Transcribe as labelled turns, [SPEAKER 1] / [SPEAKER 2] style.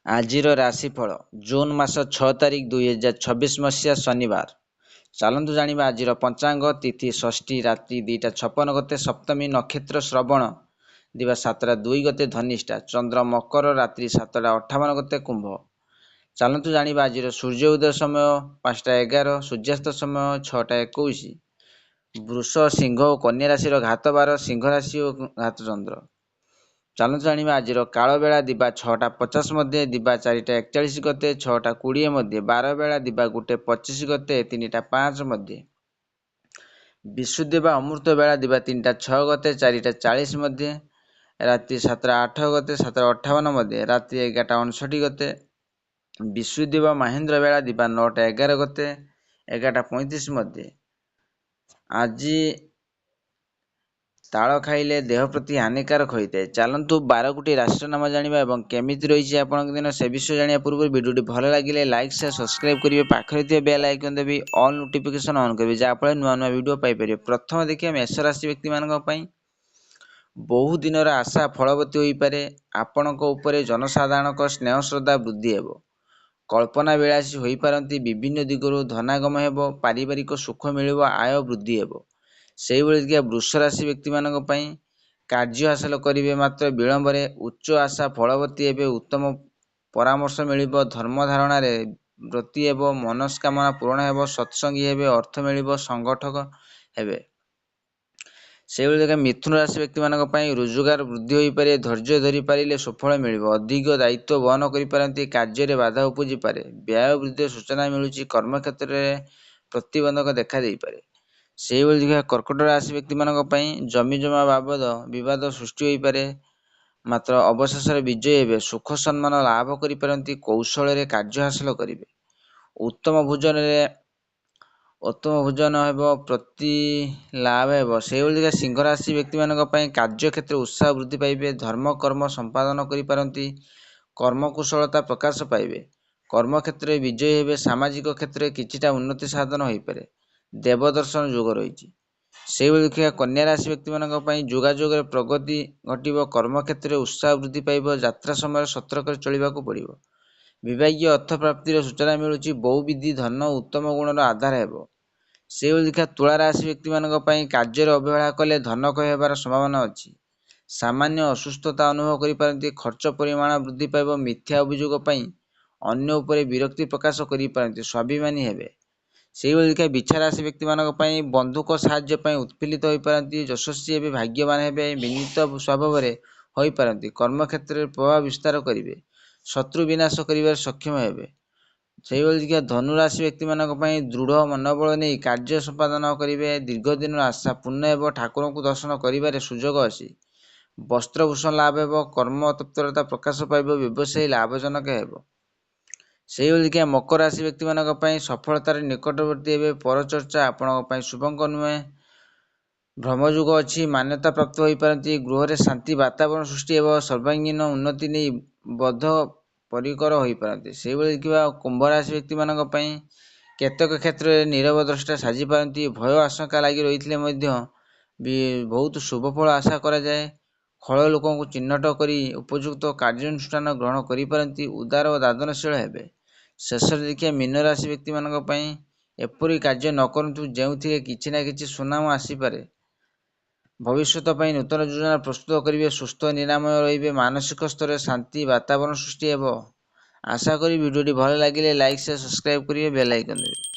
[SPEAKER 1] ଆଜିର ରାଶିଫଳ ଜୁନ୍ ମାସ 6 ତାରିଖ 2026 ମସିହା ଶନିବାର। ଚାଲନ୍ତୁ ଜାଣିବା ଆଜିର ପଞ୍ଚାଙ୍ଗ। ତିଥି ଷଷ୍ଠୀ, ରାତ୍ରି 2:56 ଗତେ, ସପ୍ତମୀ ନକ୍ଷତ୍ର ଶ୍ରବଣ, ଦିବା 7:02 ଗତେ ଧନିଷ୍ଠା, ଚନ୍ଦ୍ର ମକର, ରାତ୍ରି 7:58 ଗତେ କୁମ୍ଭ। ଚାଲନ୍ତୁ ଜାଣିବା ଆଜିର ସୂର୍ଯ୍ୟ ଉଦୟ ସମୟ 5:11, ସୂର୍ଯ୍ୟାସ୍ତ ସମୟ 6:21। ବୃଷ, ସିଂହ ଓ କନ୍ୟା ରାଶିର ଘାତ ବାର, ସିଂହ ରାଶି ଓ ଘାତ ଚନ୍ଦ୍ର। ଚାଲନ୍ତୁ ଜାଣିବା ଆଜିର କାଳବେଳା ଦିବା 6:50 ମଧ୍ୟ, ଦିବା 4:41 ଗତେ, 6:20 ମଧ୍ୟ, ବାର ବେଳା ଦିବା 1:25 ଗତେ, 3:05 ମଧ୍ୟ। ବିଶୁଦ୍ଧ ବା ଅମୃତ ବେଳା ଦିବା 3:06 ଗତେ, 4:40 ମଧ୍ୟ, ରାତ୍ରି 7:08 ଗତେ, 7:58 ମଧ୍ୟ, ରାତ୍ରି 11:59 ଗତେ। ବିଶୁଦ୍ଧ ବା ମହେନ୍ଦ୍ର ବେଳା ଦିବା 9:11 ଗତେ, 11:35 ମଧ୍ୟ। ଆଜି ତାଳ ଖାଇଲେ ଦେହ ପ୍ରତି ହାନିକାରକ ହୋଇଥାଏ। ଚାଲନ୍ତୁ 12ଗୋଟି ରାଶିର ନାମ ଜାଣିବା ଏବଂ କେମିତି ରହିଛି ଆପଣଙ୍କ ଦିନ ସେ ବିଷୟ ଜାଣିବା ପୂର୍ବରୁ ଭିଡ଼ିଓଟି ଭଲ ଲାଗିଲେ ଲାଇକ୍, ସେୟାର, ସବସ୍କ୍ରାଇବ୍ କରିବେ। ପାଖରେ ଥିବା ବେଲ୍ ଆଇକନ୍ ଦେବି ଅଲ୍ ନୋଟିଫିକେସନ୍ ଅନ୍ କରିବେ, ଯାହାଫଳରେ ନୂଆ ନୂଆ ଭିଡ଼ିଓ ପାଇପାରିବେ। ପ୍ରଥମେ ଦେଖିବା ମେଷ ରାଶି ବ୍ୟକ୍ତିମାନଙ୍କ ପାଇଁ। ବହୁ ଦିନର ଆଶା ଫଳବତୀ ହୋଇପାରେ। ଆପଣଙ୍କ ଉପରେ ଜନସାଧାରଣଙ୍କ ସ୍ନେହ ଶ୍ରଦ୍ଧା ବୃଦ୍ଧି ହେବ। କଳ୍ପନା ବିଳାସୀ ହୋଇପାରନ୍ତି। ବିଭିନ୍ନ ଦିଗରୁ ଧନାଗମ ହେବ। ପାରିବାରିକ ସୁଖ ମିଳିବ। ଆୟ ବୃଦ୍ଧି ହେବ। ସେହିଭଳି ଦେଖିବା ବୃଷ ରାଶି ବ୍ୟକ୍ତିମାନଙ୍କ ପାଇଁ। କାର୍ଯ୍ୟ ହାସଲ କରିବେ ମାତ୍ର ବିଳମ୍ବରେ। ଉଚ୍ଚ ଆଶା ଫଳବତୀ ହେବେ। ଉତ୍ତମ ପରାମର୍ଶ ମିଳିବ। ଧର୍ମ ଧାରଣାରେ ବ୍ରତୀ ହେବ। ମନସ୍କାମନା ପୂରଣ ହେବ। ସତ୍ସଙ୍ଗୀ ହେବେ। ଅର୍ଥ ମିଳିବ। ସଂଗଠକ ହେବେ। ସେହିଭଳି ଦେଖିବା ମିଥୁନ ରାଶି ବ୍ୟକ୍ତିମାନଙ୍କ ପାଇଁ ରୋଜଗାର ବୃଦ୍ଧି ହୋଇପାରେ। ଧୈର୍ଯ୍ୟ ଧରି ପାରିଲେ ସୁଫଳ ମିଳିବ। ଅଧିକ ଦାୟିତ୍ୱ ବହନ କରିପାରନ୍ତି। କାର୍ଯ୍ୟରେ ବାଧା ଉପୁଜିପାରେ। ବ୍ୟୟ ବୃଦ୍ଧିର ସୂଚନା ମିଳୁଛି। କର୍ମକ୍ଷେତ୍ରରେ ପ୍ରତିବନ୍ଧକ ଦେଖା ଦେଇପାରେ। ସେହିଭଳି ଦେଖିବା କର୍କଟ ରାଶି ବ୍ୟକ୍ତିମାନଙ୍କ ପାଇଁ ଜମିଜମା ବାବଦ ବିବାଦ ସୃଷ୍ଟି ହୋଇପାରେ, ମାତ୍ର ଅବଶେଷରେ ବିଜୟୀ ହେବେ। ସୁଖ ସମ୍ମାନ ଲାଭ କରିପାରନ୍ତି। କୌଶଳରେ କାର୍ଯ୍ୟ ହାସଲ କରିବେ। ଉତ୍ତମ ଭୋଜନ ହେବ। ପ୍ରତି ଲାଭ ହେବ। ସେହିଭଳି ଦେଖିବା ସିଂହ ରାଶି ବ୍ୟକ୍ତିମାନଙ୍କ ପାଇଁ କାର୍ଯ୍ୟକ୍ଷେତ୍ରରେ ଉତ୍ସାହ ବୃଦ୍ଧି ପାଇବେ। ଧର୍ମ କର୍ମ ସମ୍ପାଦନ କରିପାରନ୍ତି। କର୍ମକୁଶଳତା ପ୍ରକାଶ ପାଇବେ। କର୍ମକ୍ଷେତ୍ରରେ ବିଜୟୀ ହେବେ। ସାମାଜିକ କ୍ଷେତ୍ରରେ କିଛିଟା ଉନ୍ନତି ସାଧନ ହୋଇପାରେ। ଦେବଦର୍ଶନ ଯୋଗ ରହିଛି। ସେହିଭଳି ଦେଖିବା କନ୍ୟା ରାଶି ବ୍ୟକ୍ତିମାନଙ୍କ ପାଇଁ ଯୋଗାଯୋଗରେ ପ୍ରଗତି ଘଟିବ। କର୍ମକ୍ଷେତ୍ରରେ ଉତ୍ସାହ ବୃଦ୍ଧି ପାଇବ। ଯାତ୍ରା ସମୟରେ ସତର୍କରେ ଚଳିବାକୁ ପଡ଼ିବ। ବିଭାଗୀୟ ଅର୍ଥ ପ୍ରାପ୍ତିର ସୂଚନା ମିଳୁଛି। ବହୁବିଧ ଧନ ଉତ୍ତମ ଗୁଣର ଆଧାର ହେବ। ସେହିଭଳି ଦେଖିବା ତୁଳା ରାଶି ବ୍ୟକ୍ତିମାନଙ୍କ ପାଇଁ କାର୍ଯ୍ୟରେ ଅବହେଳା କଲେ ଧନ କ୍ଷୟ ହେବାର ସମ୍ଭାବନା ଅଛି। ସାମାନ୍ୟ ଅସୁସ୍ଥତା ଅନୁଭବ କରିପାରନ୍ତି। ଖର୍ଚ୍ଚ ପରିମାଣ ବୃଦ୍ଧି ପାଇବ। ମିଥ୍ୟା ଅଭିଯୋଗ ପାଇଁ ଅନ୍ୟ ଉପରେ ବିରକ୍ତି ପ୍ରକାଶ କରିପାରନ୍ତି। ସ୍ୱାଭିମାନୀ ହେବେ। ସେହିଭଳି ଦେଖିବା ବିଛା ରାଶି ବ୍ୟକ୍ତିମାନଙ୍କ ପାଇଁ ବନ୍ଧୁଙ୍କ ସାହାଯ୍ୟ ପାଇଁ ଉତ୍ଫୁଲ୍ଲିତ ହୋଇପାରନ୍ତି। ଯଶସ୍ୱୀ ହେବେ। ଭାଗ୍ୟବାନ ହେବେ। ବିନୀତ ସ୍ୱଭାବରେ ହୋଇପାରନ୍ତି। କର୍ମକ୍ଷେତ୍ରରେ ପ୍ରଭାବ ବିସ୍ତାର କରିବେ। ଶତ୍ରୁ ବିନାଶ କରିବାରେ ସକ୍ଷମ ହେବେ। ସେହିଭଳି ଦେଖିବା ଧନୁ ରାଶି ବ୍ୟକ୍ତିମାନଙ୍କ ପାଇଁ ଦୃଢ଼ ମନୋବଳ ନେଇ କାର୍ଯ୍ୟ ସମ୍ପାଦନ କରିବେ। ଦୀର୍ଘ ଦିନର ଆଶା ପୂର୍ଣ୍ଣ ହେବ। ଠାକୁରଙ୍କୁ ଦର୍ଶନ କରିବାରେ ସୁଯୋଗ ଅଛି। ବସ୍ତ୍ରଭୂଷଣ ଲାଭ ହେବ। କର୍ମ ତତ୍ପରତା ପ୍ରକାଶ ପାଇବ। ବ୍ୟବସାୟୀ ଲାଭଜନକ ହେବ। ସେହିଭଳି ଦେଖିବା ମକର ରାଶି ବ୍ୟକ୍ତିମାନଙ୍କ ପାଇଁ ସଫଳତାର ନିକଟବର୍ତ୍ତୀ ହେବେ। ପରଚର୍ଚ୍ଚା ଆପଣଙ୍କ ପାଇଁ ଶୁଭଙ୍କ ନୁହେଁ। ଭ୍ରମଯୋଗ ଅଛି। ମାନ୍ୟତା ପ୍ରାପ୍ତ ହୋଇପାରନ୍ତି। ଗୃହରେ ଶାନ୍ତି ବାତାବରଣ ସୃଷ୍ଟି ହେବ। ସର୍ବାଙ୍ଗୀନ ଉନ୍ନତି ନେଇ ବଦ୍ଧ ପରିକର ହୋଇପାରନ୍ତି। ସେହିଭଳି ଦେଖିବା କୁମ୍ଭ ରାଶି ବ୍ୟକ୍ତିମାନଙ୍କ ପାଇଁ କେତେକ କ୍ଷେତ୍ରରେ ନୀରବ ଦ୍ରଷ୍ଟା ସାଜିପାରନ୍ତି। ଭୟ ଆଶଙ୍କା ଲାଗି ରହିଥିଲେ ମଧ୍ୟ ବହୁତ ଶୁଭଫଳ ଆଶା କରାଯାଏ। ଖଳ ଲୋକଙ୍କୁ ଚିହ୍ନଟ କରି ଉପଯୁକ୍ତ କାର୍ଯ୍ୟାନୁଷ୍ଠାନ ଗ୍ରହଣ କରିପାରନ୍ତି। ଉଦାର ଓ ଦାଦନଶୀଳ ହେବେ। ଶେଷରେ ଦେଖିବା ମୀନ ରାଶି ବ୍ୟକ୍ତିମାନଙ୍କ ପାଇଁ ଏପରି କାର୍ଯ୍ୟ ନ କରନ୍ତୁ ଯେଉଁଥିରେ କିଛି ନା କିଛି ସୁନାମ ଆସିପାରେ। ଭବିଷ୍ୟତ ପାଇଁ ନୂତନ ଯୋଜନା ପ୍ରସ୍ତୁତ କରିବେ। ସୁସ୍ଥ ନିରାମୟ ରହିବେ। ମାନସିକ ସ୍ତରରେ ଶାନ୍ତି ବାତାବରଣ ସୃଷ୍ଟି ହେବ। ଆଶା କରି ଭିଡ଼ିଓଟି ଭଲ ଲାଗିଲେ ଲାଇକ୍, ସେୟାର, ସବସ୍କ୍ରାଇବ୍ କରିବେ। ବେଲ୍ ଆଇକନ୍ ଦେବେ।